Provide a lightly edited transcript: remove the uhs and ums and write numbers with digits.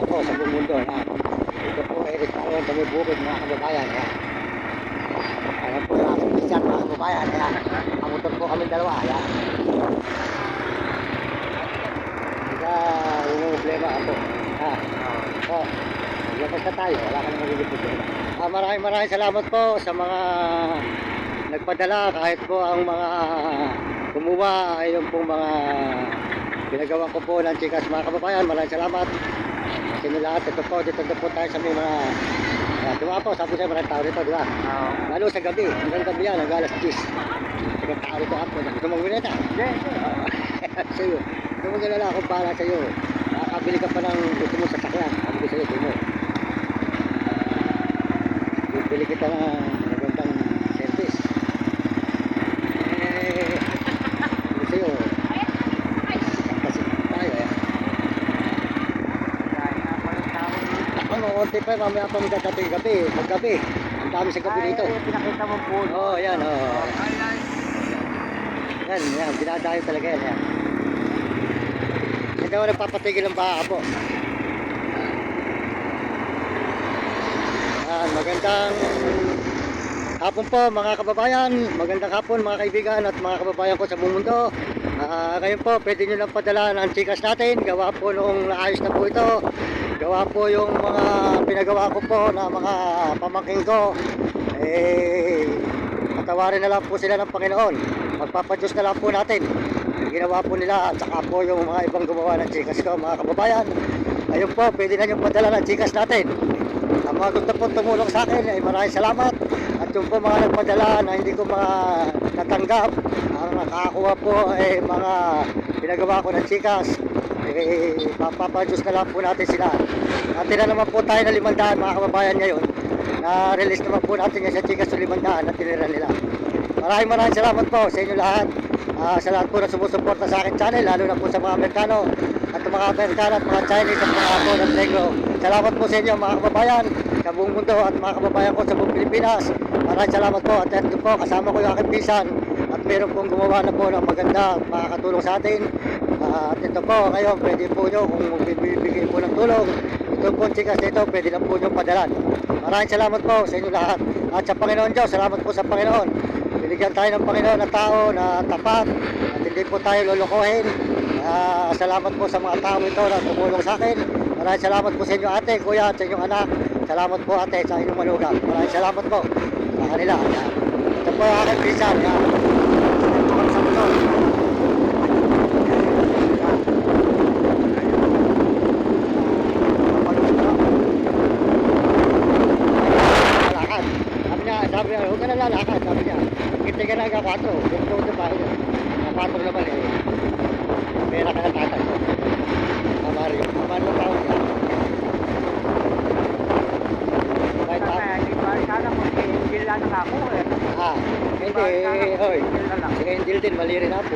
po sa buong mundo. Yan. Ito po ay restaurant kami bukid mga kababayan. Yan. Ayan po yung aking pisan mga kababayan. Yan. Kamutor po kami dalawa. Yan. Kaya yung problema ako. Ha. So, maglabas na tayo. Wala ka na magiging problema. Maraming salamat po sa mga nagpadala kahit po ang mga kumuha ay yung pong mga ginagawa ko po ng chikas mga kababayan. Maraming salamat sa inyo lahat. Ito po, dito po tayo sa may mga diba po, sabi sa'yo maraming tao dito, di ba? Lalo sa gabi, hanggang gabi yan, hanggang alas 10 hanggang tao dito ako. Gusto mong wineta? Hindi. Sa'yo, gusto mong galala akong para sa'yo. Nakakabili ka pa ng gusto mo sasakyan. Sabi ko sa'yo, mo bibili kita ng magandang service. Sabi sa'yo, kasi tayo eh. Konti pa, mamaya pa magdadating gabi, maggabi. Ang dami sa gabi dito. Pinakita mo po. Oo, yan, oo. Yan, dinadayo talaga yan. Hindi ako nagpapatigil ng baka po. Yan, magandang hapon po mga kababayan. Magandang hapon mga kaibigan at mga kababayan ko sa buong mundo. Ngayon po, pwede nyo lang padala ng chikas natin. Gawa po noong naayos na po ito. Gawa po yung mga pinagawa ko po na mga pamangking ko. Patawarin na lang po sila ng Panginoon. Magpapadyos na lang po natin ang ginawa po nila at saka po yung mga ibang gumawa ng chikas ko mga kababayan. Ayun po, pwede na yung padala ng chikas natin. Ang mga gusto po tumulong sa akin ay maraming salamat. At yung po mga nagpadala na hindi ko mga natanggap, ang nakakuha po ay mga pinagawa ko ng chikas. Papadyos na lang po natin sila. Natin na naman po tayo na 500 mga kababayan ngayon. Na-release naman po natin yan sa chikas sa 500 na tinira nila. Maraming salamat po sa inyo lahat. Sa lahat po na sumusuporta sa akin channel, lalo na po sa mga Amerikano at mga Amerikano at mga Chinese at mga po ng Negro. Salamat po sa inyo mga kababayan sa buong mundo at mga kababayan ko sa buong Pilipinas. Maraming salamat po at ito po kasama ko yung aking pisan at meron pong gumawa na po ng maganda makakatulong sa atin. At ito po ngayon pwede po nyo kung bibigay po ng tulong. Ito po chikas nito pwede lang po nyo padalan. Maraming salamat po sa inyo lahat. At sa Panginoon Diyos, salamat po sa Panginoon. Binigyan tayo ng Panginoon na tao na tapat at hindi po tayo lulukuhin. Salamat po sa mga tao ito na tumulong sa akin. Maraming salamat po sa inyo ate, kuya at sa inyong anak. Salamat po ate sa inyong manugang. Maraming salamat po sa kanila. Ito po ang aking pisan. Sabi niya, huwag ka na lalakad, sabi niya. Kita ka na hanggang 4, ganito sa bahay niya. 4 naman eh. Pera ka na tatay. Amari ang tawag niya. Kahit Kaya hindi ba sana kung hindi lang ako eh. hindi, hoy. Sige, hindi din, mali rin ako.